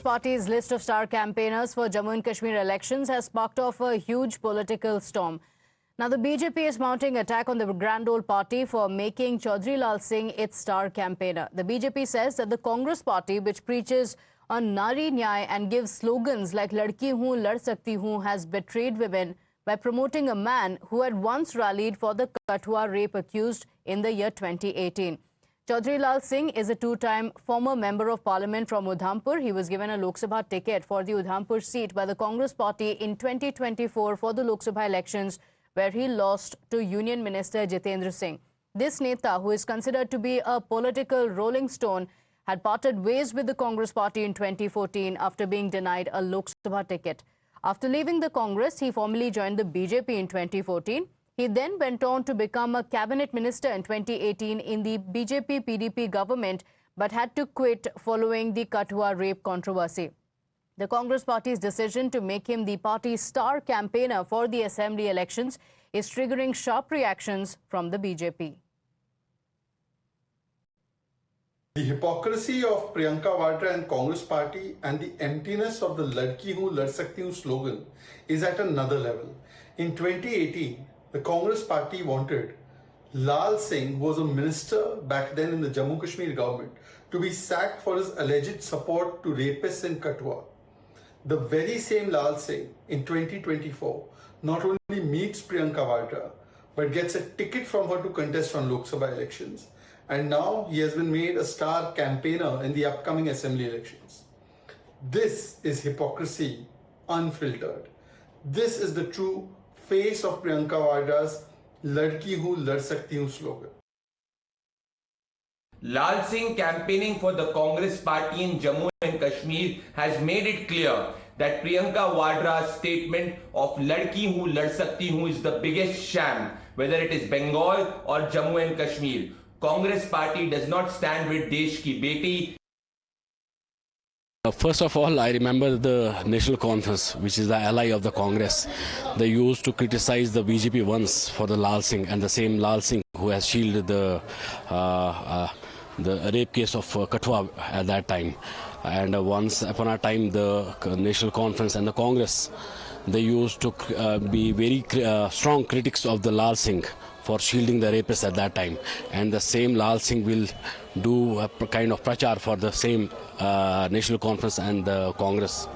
Party's list of star campaigners for Jammu and Kashmir elections has sparked off a huge political storm. Now, the BJP is mounting attack on the Grand Old Party for making Chaudhry Lal Singh its star campaigner. The BJP says that the Congress Party, which preaches on Nari Nyay and gives slogans like Ladki Hoon, Lad Sakti Hoon, has betrayed women by promoting a man who had once rallied for the Kathua rape accused in the year 2018. Chaudhry Lal Singh is a two-time former member of parliament from Udhampur. He was given a Lok Sabha ticket for the Udhampur seat by the Congress Party in 2024 for the Lok Sabha elections, where he lost to Union Minister Jitendra Singh. This Neta, who is considered to be a political rolling stone, had parted ways with the Congress Party in 2014 after being denied a Lok Sabha ticket. After leaving the Congress, he formally joined the BJP in 2014. He then went on to become a cabinet minister in 2018 in the BJP-PDP government, but had to quit following the Kathua rape controversy. The Congress Party's decision to make him the party's star campaigner for the assembly elections is triggering sharp reactions from the BJP. The hypocrisy of Priyanka Vadra and Congress Party and the emptiness of the Ladki Hoon, Lad Sakti Hoon slogan is at another level. In 2018, the Congress Party wanted Lal Singh, who was a minister back then in the Jammu Kashmir government, to be sacked for his alleged support to rapists in Kathua. The very same Lal Singh in 2024 not only meets Priyanka Vadra, but gets a ticket from her to contest on Lok Sabha elections. And now he has been made a star campaigner in the upcoming assembly elections. This is hypocrisy unfiltered. This is the true face of Priyanka Vadra's Ladki Hoon, Lad Sakti Hoon slogan. Lal Singh campaigning for the Congress Party in Jammu and Kashmir has made it clear that Priyanka Vadra's statement of Ladki Hoon, Lad Sakti Hoon is the biggest sham, whether it is Bengal or Jammu and Kashmir. Congress Party does not stand with Desh Ki Beti. First of all, I remember the National Conference, which is the ally of the Congress. They used to criticize the BJP once for the Lal Singh, and the same Lal Singh who has shielded the rape case of Kathua at that time. And once upon a time, the National Conference and the Congress, they used to be very strong critics of the Lal Singh for shielding the rapists at that time. And the same Lal Singh will do a kind of prachar for the same National Conference and the Congress.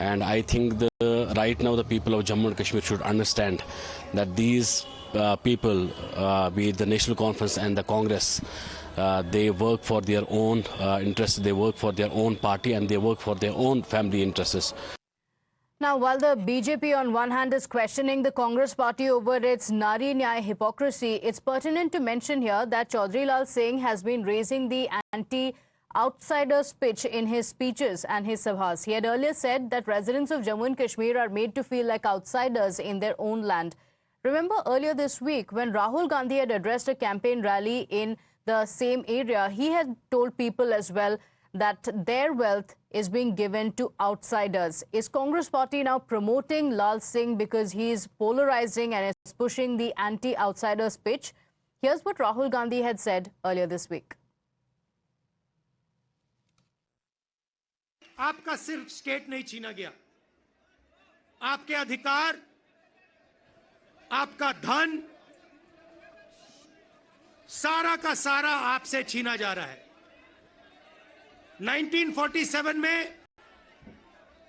And I think right now the people of Jammu and Kashmir should understand that these people, be it the National Conference and the Congress, they work for their own interests, they work for their own party, and they work for their own family interests. Now, while the BJP on one hand is questioning the Congress Party over its Nari Nyay hypocrisy, it's pertinent to mention here that Chaudhry Lal Singh has been raising the anti-outsiders pitch in his speeches and his sabhas. He had earlier said that residents of Jammu and Kashmir are made to feel like outsiders in their own land. Remember earlier this week when Rahul Gandhi had addressed a campaign rally in the same area, he had told people as well that their wealth is being given to outsiders. Is Congress Party now promoting Lal Singh because he is polarizing and is pushing the anti-outsiders pitch? Here's what Rahul Gandhi had said earlier this week. आपका सिर्फ state नहीं छीना गया, आपके अधिकार, आपका धन, सारा का सारा आपसे छीना जा रहा है। 1947 में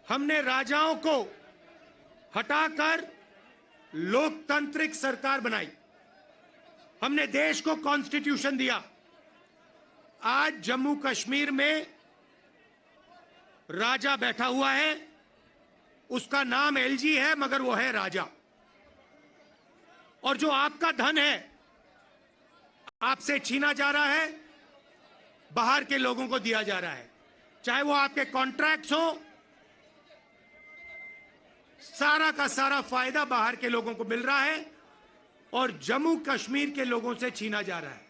हमने राजाओं को हटाकर लोकतांत्रिक सरकार बनाई, हमने देश को कॉन्स्टिट्यूशन दिया। आज जम्मू कश्मीर में राजा बैठा हुआ है, उसका नाम एलजी है, मगर वो है राजा। और जो आपका धन है आपसे छीना जा रहा है, बाहर के लोगों को दिया जा रहा है, चाहे वो आपके कॉन्ट्रैक्ट्स हो, सारा का सारा फायदा बाहर के लोगों को मिल रहा है और जम्मू कश्मीर के लोगों से छीना जा रहा है।